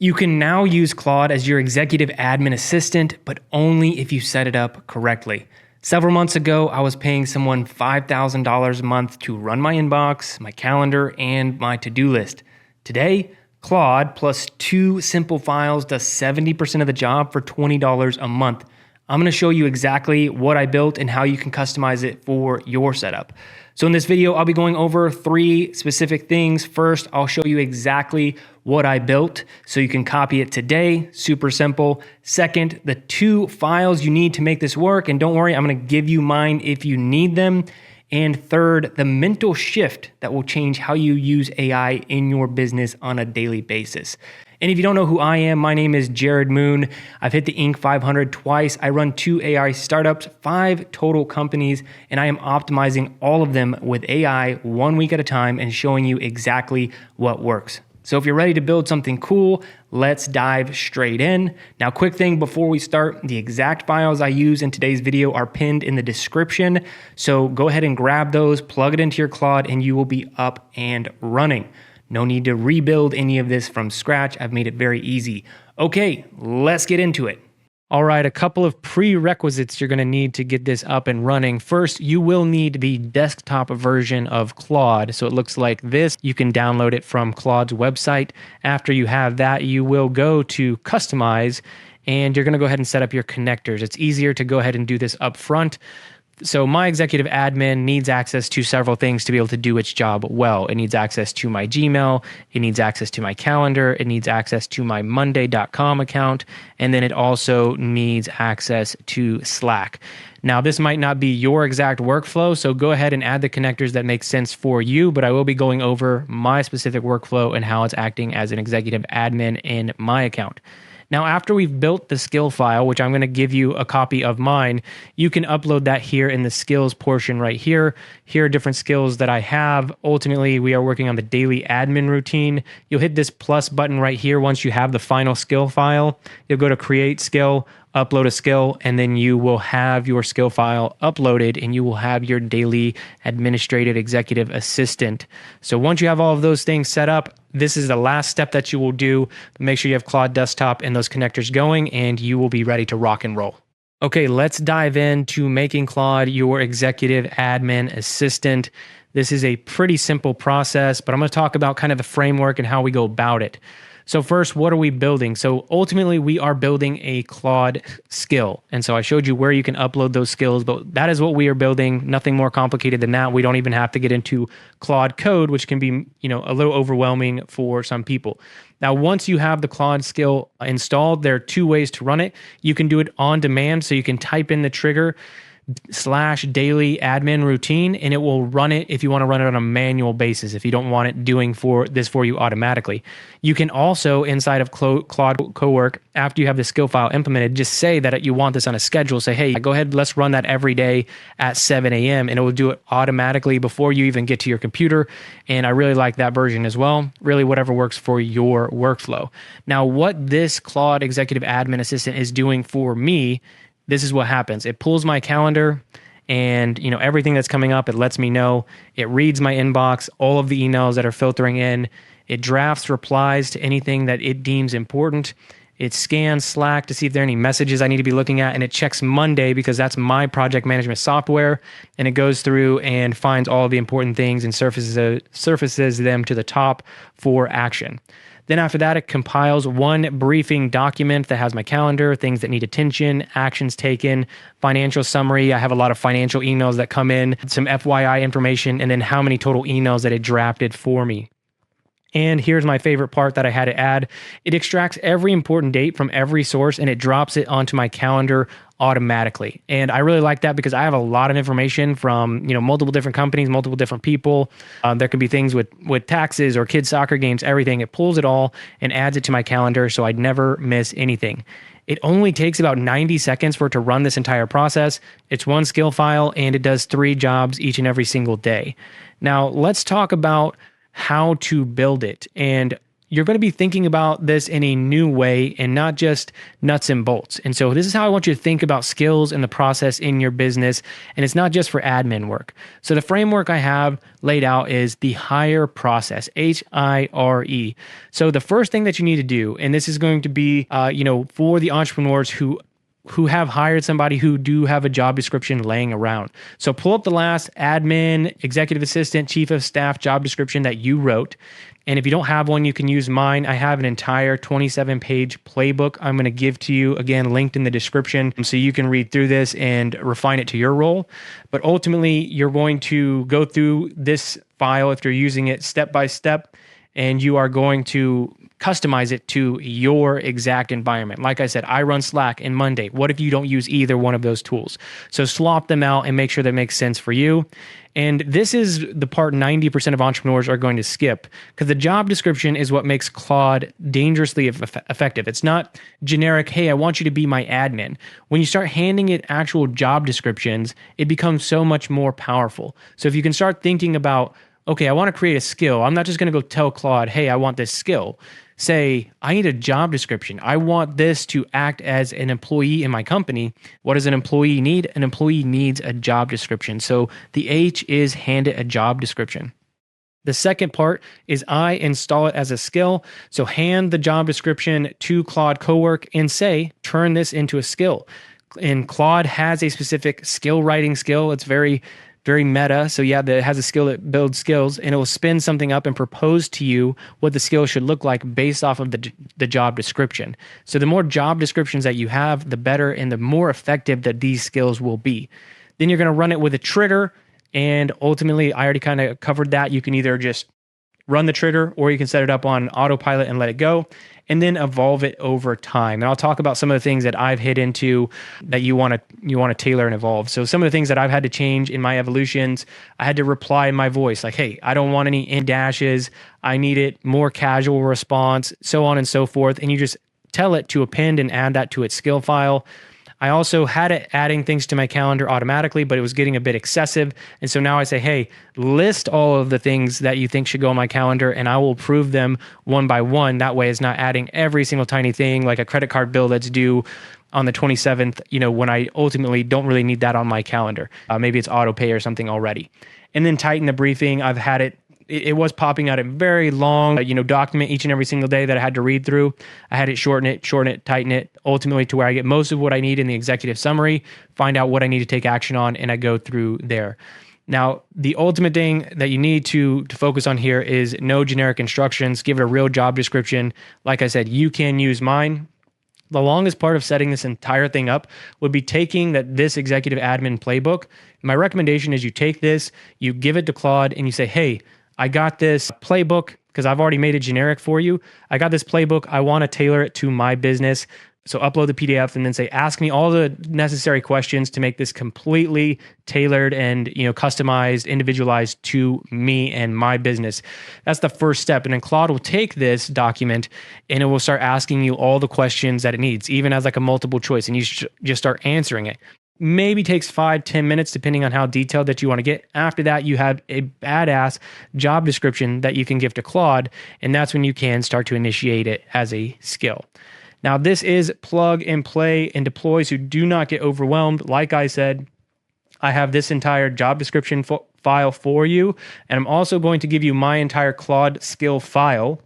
You can now use Claude as your executive admin assistant, but only if you set it up correctly. Several months ago, I was paying someone $5,000 a month to run my inbox, my calendar, and my to-do list. Today, Claude plus 2 simple files does 70% of the job for $20 a month. I'm going to show you exactly what I built and how you can customize it for your setup. So in this video, I'll be going over 3 specific things. First, I'll show you exactly what I built so you can copy it today. Super simple. Second, the 2 files you need to make this work. And don't worry, I'm going to give you mine if you need them. And third, the mental shift that will change how you use AI in your business on a daily basis. And if you don't know who I am, my name is Jared Moon. I've hit the Inc. 500 twice. I run 2 AI startups, 5 total companies, and I am optimizing all of them with AI 1 week at a time and showing you exactly what works. So if you're ready to build something cool, let's dive straight in. Now, quick thing before we start, the exact files I use in today's video are pinned in the description. So go ahead and grab those, plug it into your Claude, and you will be up and running. No need to rebuild any of this from scratch. I've made it very easy. Okay, let's get into it. All right, a couple of prerequisites you're going to need to get this up and running. First, you will need the desktop version of Claude. So it looks like this. You can download it from Claude's website. After you have that, you will go to Customize, and you're going to go ahead and set up your connectors. It's easier to go ahead and do this up front. So my executive admin needs access to several things to be able to do its job well. It needs access to my Gmail, it needs access to my calendar, it needs access to my monday.com account, and then it also needs access to Slack. Now, this might not be your exact workflow, so go ahead and add the connectors that make sense for you, but I will be going over my specific workflow and how it's acting as an executive admin in my account. Now, after we've built the skill file, which I'm going to give you a copy of mine, you can upload that here in the skills portion right here. Here are different skills that I have. Ultimately, we are working on the daily admin routine. You'll hit this plus button right here once you have the final skill file. You'll go to create skill, upload a skill, and then you will have your skill file uploaded and you will have your daily administrative executive assistant. So once you have all of those things set up, this is the last step that you will do. Make sure you have Claude Desktop and those connectors going, and you will be ready to rock and roll. Okay, let's dive into making Claude your executive admin assistant. This is a pretty simple process, but I'm going to talk about kind of the framework and how we go about it. So first, what are we building? So ultimately, we are building a Claude skill. And so I showed you where you can upload those skills, but that is what we are building. Nothing more complicated than that. We don't even have to get into Claude code, which can be, a little overwhelming for some people. Now, once you have the Claude skill installed, there are 2 ways to run it. You can do it on demand, so you can type in the trigger /daily admin routine, and it will run it if you want to run it on a manual basis, if you don't want it doing this for you automatically. You can also, inside of Claude Cowork, after you have the skill file implemented, just say that you want this on a schedule. Say, hey, go ahead, let's run that every day at 7 a.m. and it will do it automatically before you even get to your computer. And I really like that version as well. Really, whatever works for your workflow. Now, what this Claude Executive Admin Assistant is doing for me, this is what happens. It pulls my calendar and everything that's coming up, it lets me know. It reads my inbox, all of the emails that are filtering in. It drafts replies to anything that it deems important. It scans Slack to see if there are any messages I need to be looking at, and it checks Monday because that's my project management software, and it goes through and finds all of the important things and surfaces them to the top for action. Then after that, it compiles one briefing document that has my calendar, things that need attention, actions taken, financial summary. I have a lot of financial emails that come in, some FYI information, and then how many total emails that it drafted for me. And here's my favorite part that I had to add. It extracts every important date from every source and it drops it onto my calendar automatically. And I really like that because I have a lot of information from, multiple different companies, multiple different people. There could be things with taxes or kids' soccer games, everything. It pulls it all and adds it to my calendar so I'd never miss anything. It only takes about 90 seconds for it to run this entire process. It's one skill file and it does 3 jobs each and every single day. Now, let's talk about how to build it. And you're going to be thinking about this in a new way and not just nuts and bolts. And so this is how I want you to think about skills and the process in your business. And it's not just for admin work. So the framework I have laid out is the HIRE process, HIRE. So the first thing that you need to do, and this is going to be, for the entrepreneurs who have hired somebody who do have a job description laying around. So pull up the last admin, executive assistant, chief of staff job description that you wrote. And if you don't have one, you can use mine. I have an entire 27-page playbook I'm going to give to you, again, linked in the description, so you can read through this and refine it to your role. But ultimately, you're going to go through this file if you're using it step by step, and you are going to customize it to your exact environment. Like I said, I run Slack and Monday. What if you don't use either one of those tools? So swap them out and make sure that makes sense for you. And this is the part 90% of entrepreneurs are going to skip, because the job description is what makes Claude dangerously effective. It's not generic, hey, I want you to be my admin. When you start handing it actual job descriptions, it becomes so much more powerful. So if you can start thinking about, okay, I want to create a skill. I'm not just going to go tell Claude, hey, I want this skill. Say, I need a job description. I want this to act as an employee in my company. What does an employee need? An employee needs a job description. So the H is hand it a job description. The second part is I install it as a skill. So hand the job description to Claude Cowork and say, turn this into a skill. And Claude has a specific skill writing skill. It's very meta. So yeah, it has a skill that builds skills, and it will spin something up and propose to you what the skill should look like based off of the job description. So the more job descriptions that you have, the better and the more effective that these skills will be. Then you're going to run it with a trigger, and ultimately, I already kind of covered that. You can either just run the trigger, or you can set it up on autopilot and let it go, and then evolve it over time. And I'll talk about some of the things that I've hit into that you want to tailor and evolve. So some of the things that I've had to change in my evolutions, I had to reply in my voice, like, hey, I don't want any in dashes. I need it more casual response, so on and so forth. And you just tell it to append and add that to its skill file. I also had it adding things to my calendar automatically, but it was getting a bit excessive. And so now I say, hey, list all of the things that you think should go on my calendar, and I will approve them one by one. That way it's not adding every single tiny thing, like a credit card bill that's due on the 27th, when I ultimately don't really need that on my calendar. Maybe it's auto pay or something already. And then tighten the briefing. I've had it was popping out a very long, document each and every single day that I had to read through. I had it shorten it, tighten it, ultimately to where I get most of what I need in the executive summary, find out what I need to take action on, and I go through there. Now, the ultimate thing that you need to focus on here is no generic instructions. Give it a real job description. Like I said, you can use mine. The longest part of setting this entire thing up would be taking this executive admin playbook. My recommendation is you take this, you give it to Claude, and you say, hey, I got this playbook because I've already made it generic for you. I got this playbook. I want to tailor it to my business. So upload the PDF and then say, ask me all the necessary questions to make this completely tailored and customized, individualized to me and my business. That's the first step. And then Claude will take this document and it will start asking you all the questions that it needs, even as like a multiple choice, and you just start answering it. Maybe takes 5-10 minutes, depending on how detailed that you want to get. After that, you have a badass job description that you can give to Claude, and that's when you can start to initiate it as a skill. Now, this is plug and play and deploy, so do not get overwhelmed. Like I said, I have this entire job description file for you, and I'm also going to give you my entire Claude skill file.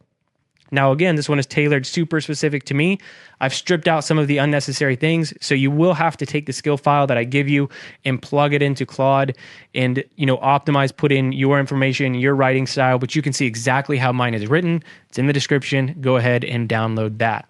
Now, again, this one is tailored super specific to me. I've stripped out some of the unnecessary things, so you will have to take the skill file that I give you and plug it into Claude and, optimize, put in your information, your writing style, but you can see exactly how mine is written. It's in the description. Go ahead and download that.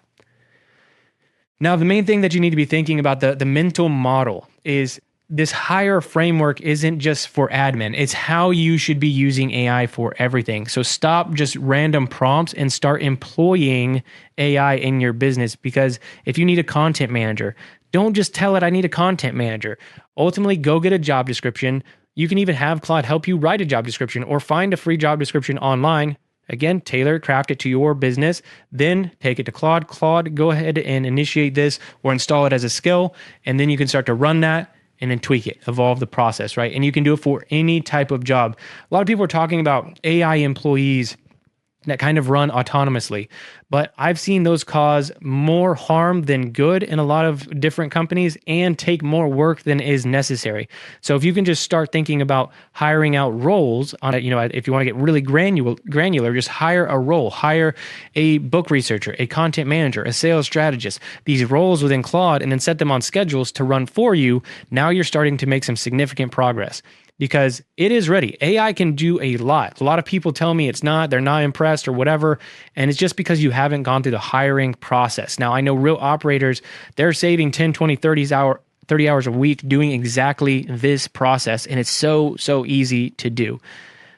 Now, the main thing that you need to be thinking about, the mental model, is this HIRE framework isn't just for admin. It's how you should be using AI for everything. So stop just random prompts and start employing AI in your business. Because if you need a content manager, don't just tell it, I need a content manager. Ultimately, go get a job description. You can even have Claude help you write a job description or find a free job description online. Again, tailor, craft it to your business, then take it to Claude. Claude, go ahead and initiate this or install it as a skill, and then you can start to run that and then tweak it, evolve the process, right? And you can do it for any type of job. A lot of people are talking about AI employees that kind of run autonomously. But I've seen those cause more harm than good in a lot of different companies and take more work than is necessary. So if you can just start thinking about hiring out roles on it, if you want to get really granular, just hire a role, hire a book researcher, a content manager, a sales strategist, these roles within Claude, and then set them on schedules to run for you. Now you're starting to make some significant progress. Because it is ready. AI can do a lot. A lot of people tell me it's not, they're not impressed or whatever. And it's just because you haven't gone through the hiring process. Now, I know real operators, they're saving 10, 20, 30 hours a week doing exactly this process. And it's so easy to do.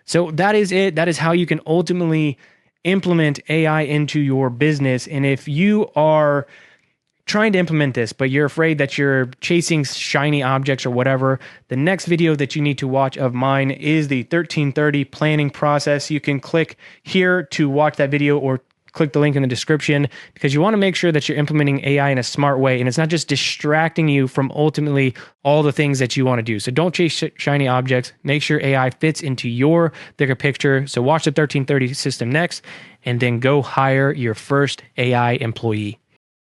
So that is it. That is how you can ultimately implement AI into your business. And if you are trying to implement this, but you're afraid that you're chasing shiny objects or whatever, the next video that you need to watch of mine is the 1330 planning process. You can click here to watch that video or click the link in the description, because you want to make sure that you're implementing AI in a smart way and it's not just distracting you from ultimately all the things that you want to do. So don't chase shiny objects. Make sure AI fits into your bigger picture. So watch the 1330 system next and then go hire your first AI employee.